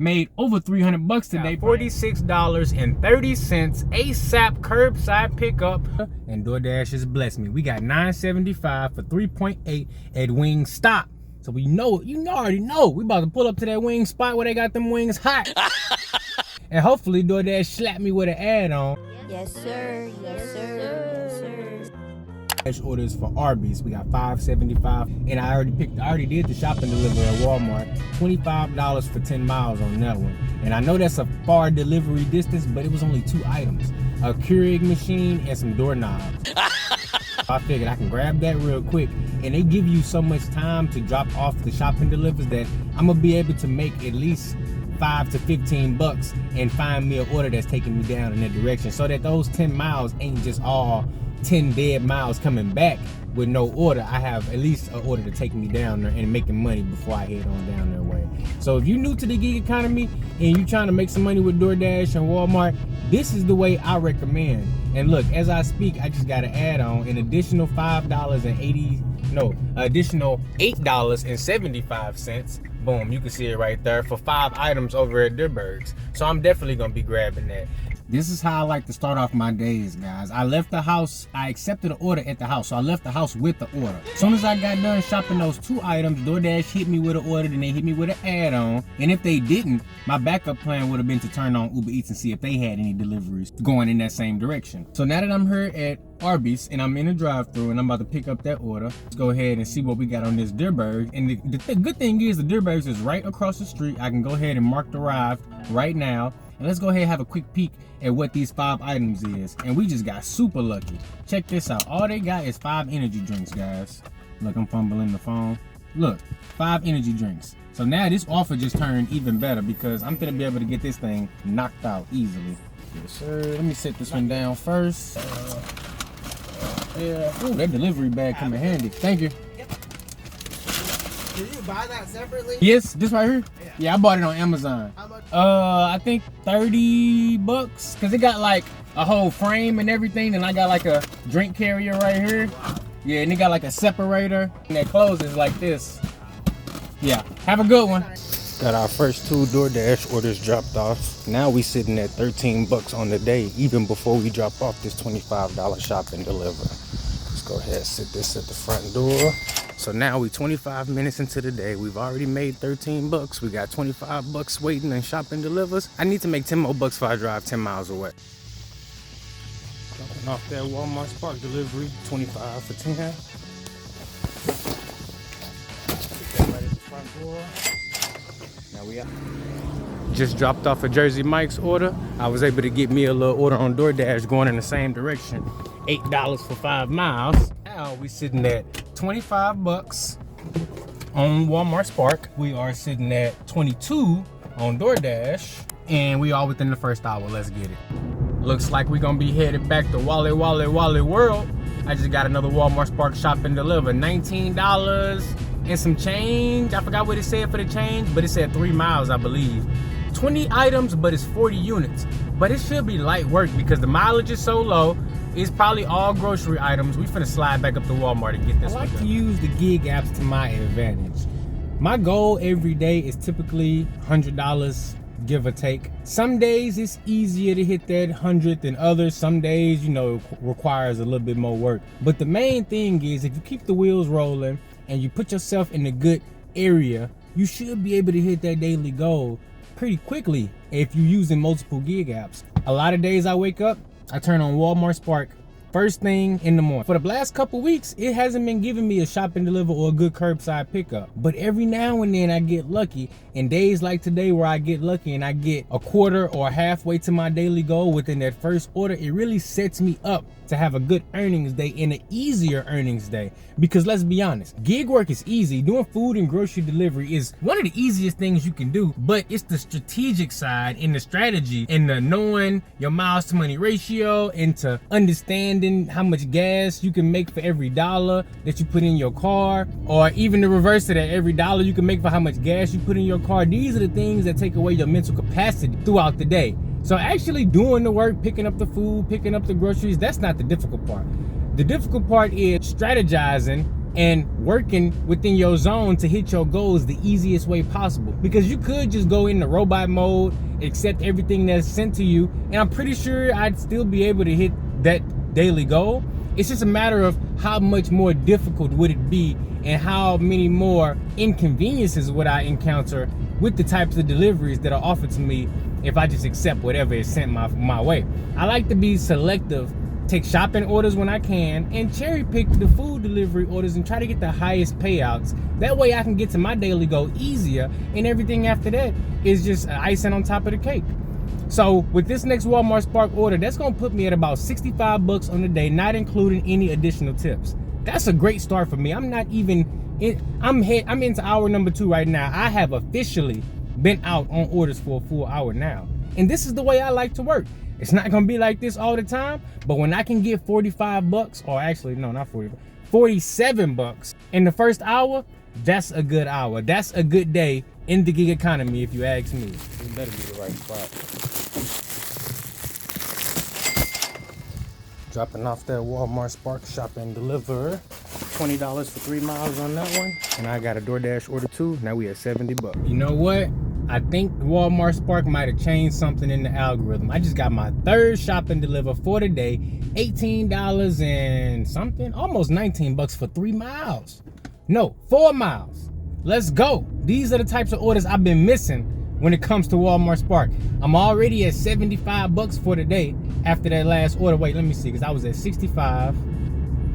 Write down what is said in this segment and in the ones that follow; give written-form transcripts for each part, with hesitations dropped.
Made over 300 bucks today. $46.30 ASAP curbside pickup. And Doordash has blessed me. We got $9.75 for 3.8 at Wingstop. So we know, you already know, we about to pull up to that wing spot where they got them wings hot. And hopefully Doordash slap me with an add-on. Yes, sir. Yes, sir. Yes, sir. Orders for Arby's. We got $5.75, and I already did the shop and deliver at Walmart. $25 for 10 miles on that one. And I know that's a far delivery distance, but it was only 2 items: a Keurig machine and some doorknobs. I figured I can grab that real quick, and they give you so much time to drop off the shop and delivers that I'm gonna be able to make at least $5 to $15 and find me an order that's taking me down in that direction, so that those 10 miles ain't just all 10 dead miles coming back with no order. I have at least an order to take me down there and making money before I head on down their way. So if you're new to the gig economy and you're trying to make some money with Doordash and Walmart, this is the way I recommend. And look, as I speak, I just got an add-on, an additional $8.75. Boom, you can see it right there for 5 items over at Dierberg's. So I'm definitely gonna be grabbing that. This is how I like to start off my days, guys. I left the house, I accepted an order at the house, so I left the house with the order. As soon as I got done shopping those 2 items, Doordash hit me with an order, then they hit me with an add-on. And if they didn't, my backup plan would have been to turn on Uber Eats and see if they had any deliveries going in that same direction. So now that I'm here at Arby's and I'm in the drive-thru and I'm about to pick up that order, let's go ahead and see what we got on this Dierberg. And the good thing is the Dierberg's is right across the street. I can go ahead and mark the arrived right now. And let's go ahead and have a quick peek at what these 5 items is. And we just got super lucky. Check this out. All they got is 5 energy drinks, guys. Look, I'm fumbling the phone. Look, 5 energy drinks. So now this offer just turned even better because I'm gonna be able to get this thing knocked out easily. Yes, sir. Let me set this one down first. Yeah. Ooh, that delivery bag come in handy. Thank you. Did you buy that separately? Yes, this right here? Yeah, I bought it on Amazon. How much? I think $30, cause it got like a whole frame and everything, and I got like a drink carrier right here. Wow. Yeah, and it got like a separator, and that closes like this. Yeah, have a good one. Got our first 2 Doordash orders dropped off. Now we sitting at $13 on the day, even before we drop off this $25 shop and deliver. Let's go ahead and sit this at the front door. So now we 25 minutes into the day. We've already made $13. We got $25 waiting and shop and delivers. I need to make 10 more bucks before I drive 10 miles away. Dropping off that Walmart Spark delivery, 25 for 10. Put that right at the front door. Now we out. Just dropped off a Jersey Mike's order. I was able to get me a little order on Doordash going in the same direction. $8 for 5 miles. Now we sitting at $25 on Walmart Spark. We are sitting at 22 on Doordash, and we are within the first hour. Let's get it. Looks like we're gonna be headed back to Wally World. I just got another Walmart Spark shop and deliver. $19 and some change. I forgot what it said for the change, but it said 3 miles, I believe. 20 items, but it's 40 units. But it should be light work because the mileage is so low. It's probably all grocery items. We finna slide back up to Walmart and get this. I like to use the gig apps to my advantage. My goal every day is typically $100, give or take. Some days it's easier to hit that 100 than others. Some days, it requires a little bit more work. But the main thing is if you keep the wheels rolling and you put yourself in a good area, you should be able to hit that daily goal pretty quickly if you're using multiple gig apps. A lot of days I wake up, I turn on Walmart Spark first thing in the morning. For the last couple weeks, it hasn't been giving me a shop and deliver or a good curbside pickup. But every now and then I get lucky, and days like today where I get lucky and I get a quarter or halfway to my daily goal within that first order, it really sets me up to have a good earnings day and an easier earnings day. Because let's be honest, gig work is easy. Doing food and grocery delivery is one of the easiest things you can do, but it's the strategic side and the strategy and the knowing your miles to money ratio and to understanding how much gas you can make for every dollar that you put in your car, or even the reverse of that, every dollar you can make for how much gas you put in your car. These are the things that take away your mental capacity throughout the day. So actually doing the work, picking up the food, picking up the groceries, that's not the difficult part. The difficult part is strategizing and working within your zone to hit your goals the easiest way possible. Because you could just go into robot mode, accept everything that's sent to you, and I'm pretty sure I'd still be able to hit that daily goal. It's just a matter of how much more difficult would it be and how many more inconveniences would I encounter with the types of deliveries that are offered to me if I just accept whatever is sent my way. I like to be selective, take shopping orders when I can, and cherry pick the food delivery orders and try to get the highest payouts. That way I can get to my daily goal easier, and everything after that is just icing on top of the cake. So with this next Walmart Spark order, that's gonna put me at about 65 bucks on the day, not including any additional tips. That's a great start for me. I'm not even I'm into hour number 2 right now. I have officially been out on orders for a full hour now. And this is the way I like to work. It's not gonna be like this all the time, but when I can get 45 bucks, or actually, no, not 40, 47 bucks in the first hour, that's a good hour. That's a good day in the gig economy, if you ask me. This better be the right spot. Dropping off that Walmart Spark Shop and Deliver. $20 for 3 miles on that one. And I got a Doordash order too. Now we at 70 bucks. You know what? I think Walmart Spark might have changed something in the algorithm. I just got my 3rd shop and deliver for the day. $18 and something, almost 19 bucks for 3 miles. No, 4 miles. Let's go. These are the types of orders I've been missing when it comes to Walmart Spark. I'm already at 75 bucks for the day after that last order. Wait, let me see, because I was at 65.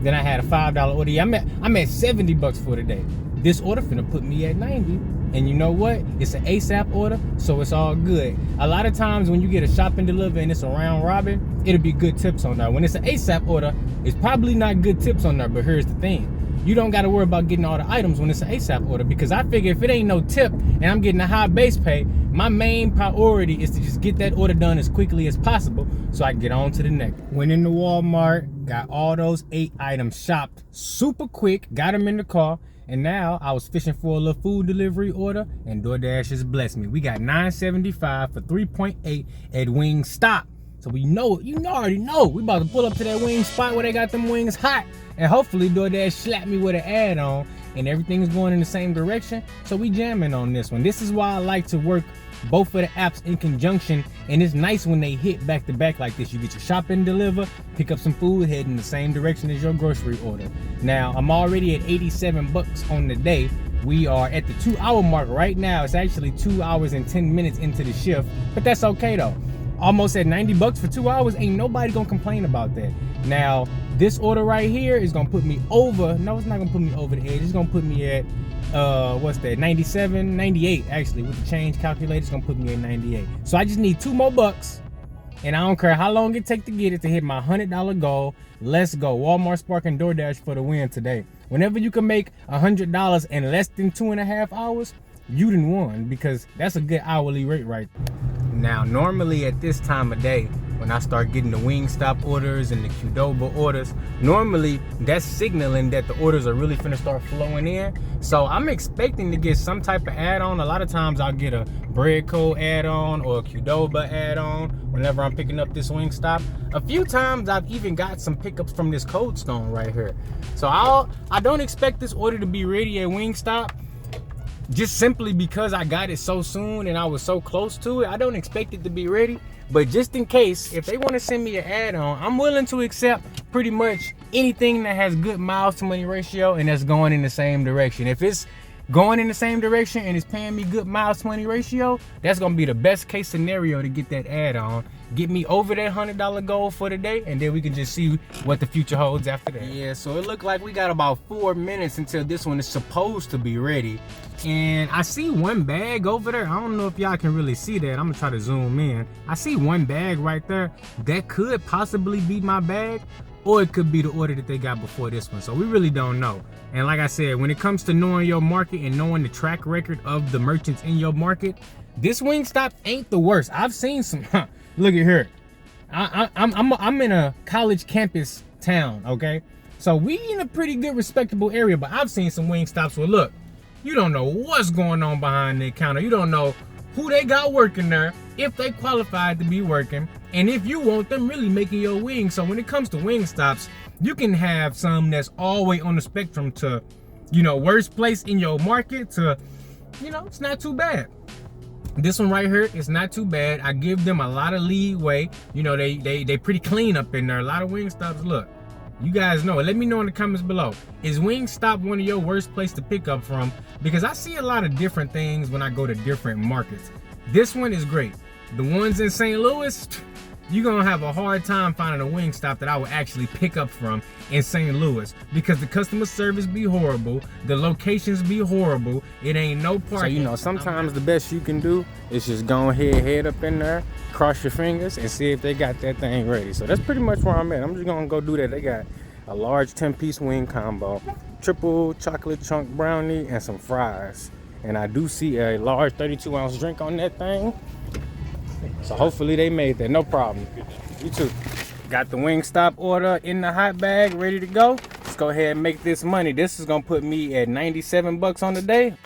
Then I had a $5 order. Yeah, I'm at 70 bucks for the day. This order finna put me at 90. And you know what? It's an ASAP order, so it's all good. A lot of times when you get a shop and deliver and it's a round robin, it'll be good tips on there. When it's an ASAP order, it's probably not good tips on there, but here's the thing. You don't got to worry about getting all the items when it's an ASAP order, because I figure if it ain't no tip and I'm getting a high base pay, my main priority is to just get that order done as quickly as possible so I can get on to the next. Went into Walmart, got all those 8 items shopped super quick, got them in the car, and now I was fishing for a little food delivery order, and DoorDash has blessed me. We got $9.75 for 3.8 at Wingstop. So we know, you already know, we about to pull up to that wing spot where they got them wings hot. And hopefully DoorDash slap me with an add-on and everything's going in the same direction. So we jamming on this one. This is why I like to work both of the apps in conjunction. And it's nice when they hit back to back like this. You get your shop and deliver, pick up some food, head in the same direction as your grocery order. Now, I'm already at 87 bucks on the day. We are at the 2-hour mark right now. It's actually 2 hours and 10 minutes into the shift, but that's okay though. Almost at 90 bucks for 2 hours, ain't nobody gonna complain about that. Now, this order right here is gonna put me over, no, it's not gonna put me over the edge. It's gonna put me at, what's that, 97, 98 actually. With the change calculator, it's gonna put me at 98. So I just need 2 more bucks, and I don't care how long it takes to get it to hit my $100 goal. Let's go. Walmart Spark and DoorDash for the win today. Whenever you can make $100 in less than 2.5 hours, you done won, because that's a good hourly rate right there. Now, normally at this time of day, when I start getting the Wingstop orders and the Qdoba orders, normally that's signaling that the orders are really finna start flowing in. So I'm expecting to get some type of add-on. A lot of times I'll get a bread code add-on or a Qdoba add-on whenever I'm picking up this Wingstop. A few times I've even got some pickups from this Code Stone right here. So I don't expect this order to be ready at Wingstop, just simply because I got it so soon and I was so close to it. I don't expect it to be ready, but just in case, if they want to send me an add-on, I'm willing to accept pretty much anything that has good miles to money ratio and that's going in the same direction. If it's going in the same direction and it's paying me good miles to money ratio, that's gonna be the best case scenario to get that add-on, get me over that $100 goal for the day, and then we can just see what the future holds after that. Yeah, so it looked like we got about 4 minutes until this one is supposed to be ready. And I see one bag over there. I don't know if y'all can really see that. I'm gonna try to zoom in. I see one bag right there. That could possibly be my bag, or it could be the order that they got before this one. So we really don't know. And like I said, when it comes to knowing your market and knowing the track record of the merchants in your market, this Wingstop ain't the worst. I've seen some, look at here. I'm in a college campus town, okay? So we in a pretty good respectable area, but I've seen some Wingstops where, look, you don't know what's going on behind the counter. You don't know who they got working there, if they qualified to be working, and if you want them really making your wings. So when it comes to Wingstops, You can have some that's all the way on the spectrum to, you know, worst place in your market to, you know, it's not too bad. This one right here is not too bad. I give them a lot of leeway. You know, they pretty clean up in there. A lot of Wingstops, look. You guys know. Let me know in the comments below. Is Wingstop one of your worst place to pick up from? Because I see a lot of different things when I go to different markets. This one is great. The ones in St. Louis, you're gonna have a hard time finding a Wingstop that I would actually pick up from in St. Louis, because the customer service be horrible, the locations be horrible, it ain't no parking. So, you know, sometimes the best you can do is just go ahead, head up in there, cross your fingers, and see if they got that thing ready. So that's pretty much where I'm at. I'm just gonna go do that. They got a large 10-piece wing combo, triple chocolate chunk brownie, and some fries. And I do see a large 32-ounce drink on that thing. So hopefully they made that, no problem. You too. Got the Wingstop order in the hot bag, ready to go. Let's go ahead and make this money. This is gonna put me at 97 bucks on the day.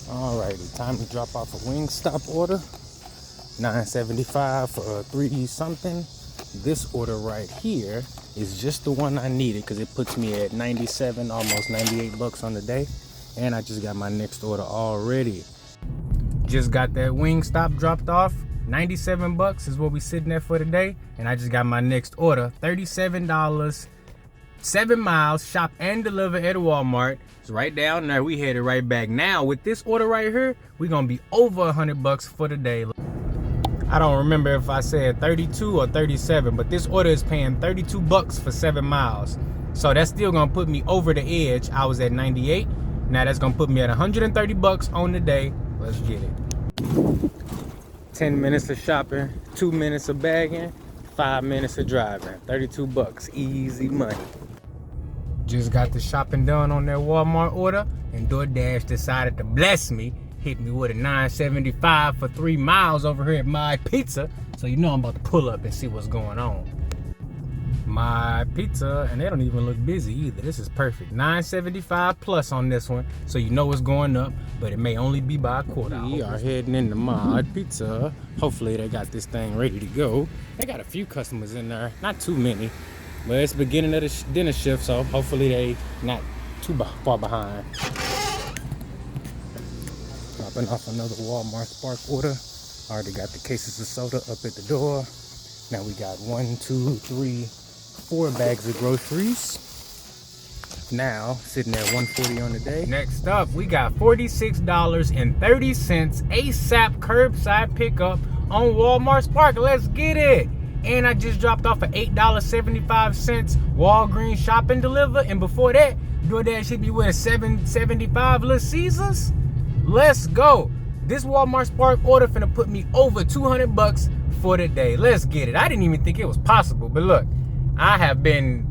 Alrighty, time to drop off a Wingstop order. $9.75 for 3 something. This order right here is just the one I needed, because it puts me at 97, almost 98 bucks on the day. And I just got my next order already. Just got that Wingstop dropped off. 97 bucks is what we sitting there for today. And I just got my next order, $37, 7 miles, shop and deliver at Walmart. It's right down there. We headed right back. Now with this order right here, we're gonna be over 100 bucks for the day. I don't remember if I said 32 or 37, but this order is paying 32 bucks for 7 miles. So that's still gonna put me over the edge. I was at 98. Now that's gonna put me at 130 bucks on the day. Let's get it. 10 minutes of shopping, 2 minutes of bagging, 5 minutes of driving. 32 bucks, easy money. Just got the shopping done on that Walmart order, and Doordash decided to bless me. Hit me with a $9.75 for 3 miles over here at My Pizza. So you know I'm about to pull up and see what's going on. My Pizza, and they don't even look busy either. This is perfect. $9.75 plus on this one, so you know it's going up, but it may only be by a quarter. We are heading into My Pizza. Hopefully they got this thing ready to go. They got a few customers in there, not too many, but it's the beginning of the dinner shift, so hopefully they not too far behind. Dropping off another Walmart Spark order. Already got the cases of soda up at the door. Now we got 1, 2, 3, 4 bags of groceries. Now sitting at $140 on the day. Next up, we got $46.30 ASAP curbside pickup on Walmart Spark. Let's get it. And I just dropped off an $8.75 Walgreens shop and deliver. And before that, Doordash hit me with a $7.75 Little Caesars. Let's go. This Walmart Spark order finna put me over 200 bucks for the day. Let's get it. I didn't even think it was possible, but look, I have been,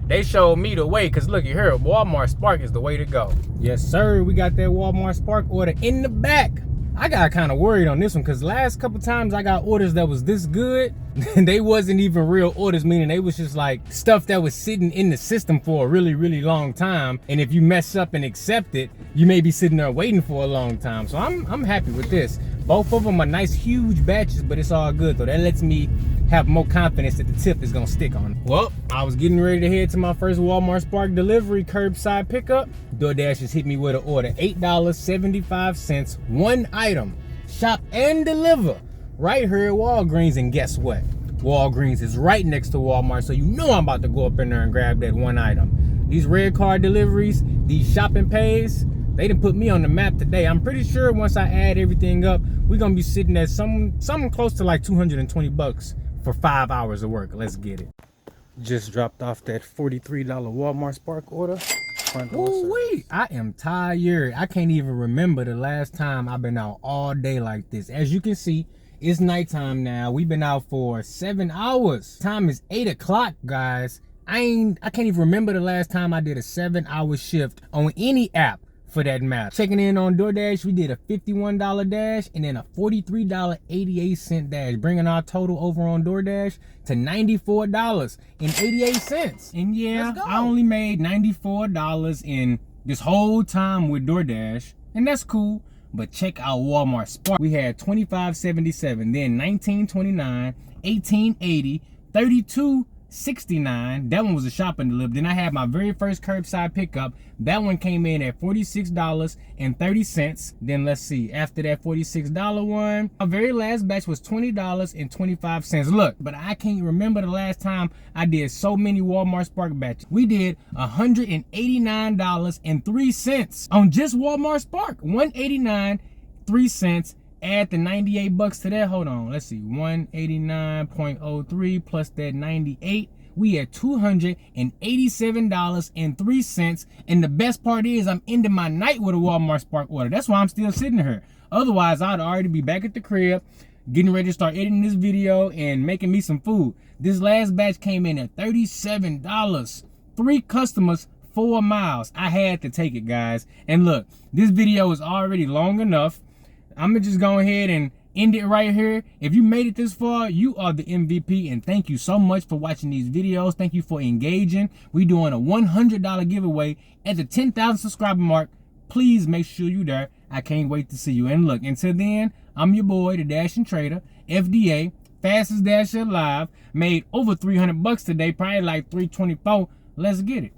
they showed me the way, because look here, Walmart Spark is the way to go. Yes, sir. We got that Walmart Spark order in the back. I got kind of worried on this one, because last couple times I got orders that was this good, and they wasn't even real orders, meaning they was just like stuff that was sitting in the system for a really, really long time. And if you mess up and accept it, you may be sitting there waiting for a long time. So I'm happy with this. Both of them are nice, huge batches, but it's all good though. That lets me have more confidence that the tip is gonna stick on. Well, I was getting ready to head to my first Walmart Spark delivery curbside pickup. Doordash just hit me with an order, $8.75, 1 item, shop and deliver, right here at Walgreens. And guess what? Walgreens is right next to Walmart, so you know I'm about to go up in there and grab that 1 item. These red card deliveries, these shopping pays, they done put me on the map today. I'm pretty sure once I add everything up, we're gonna be sitting at something close to like 220 bucks for 5 hours of work. Let's get it. Just dropped off that $43 Walmart Spark order. Ooh-wee. I am tired. I can't even remember the last time I've been out all day like this. As you can see, it's nighttime now. We've been out for 7 hours. Time is 8 o'clock, guys. I can't even remember the last time I did a 7-hour shift on any app. For that matter. Checking in on Doordash, we did a $51 dash and then a $43.88 dash, bringing our total over on Doordash to $94.88. And yeah, I only made $94 in this whole time with Doordash, and that's cool. But check out Walmart Spark. We had $25.77, then $19.29, $18.80, $32.69. That one was a shopping delivery. Then I had my very first curbside pickup. That one came in at $46.30. Then let's see, after that $46 one, my very last batch was $20.25. Look, but I can't remember the last time I did so many Walmart Spark batches. We did $189.03 on just Walmart Spark. $189.03. Add the 98 bucks to that. Hold on, let's see, 189.03 plus that 98. We at $287.03. And the best part is I'm ending my night with a Walmart Spark order. That's why I'm still sitting here. Otherwise, I'd already be back at the crib, getting ready to start editing this video and making me some food. This last batch came in at $37. 3 customers, 4 miles. I had to take it, guys. And look, this video is already long enough. I'm gonna just go ahead and end it right here. If you made it this far, you are the MVP, and thank you so much for watching these videos. Thank you for engaging. We're doing a $100 giveaway at the 10,000 subscriber mark. Please make sure you're there. I can't wait to see you. And look, until then, I'm your boy, the Dashing Trader, FDA, fastest dasher alive. Made over 300 bucks today, probably like 324. Let's get it.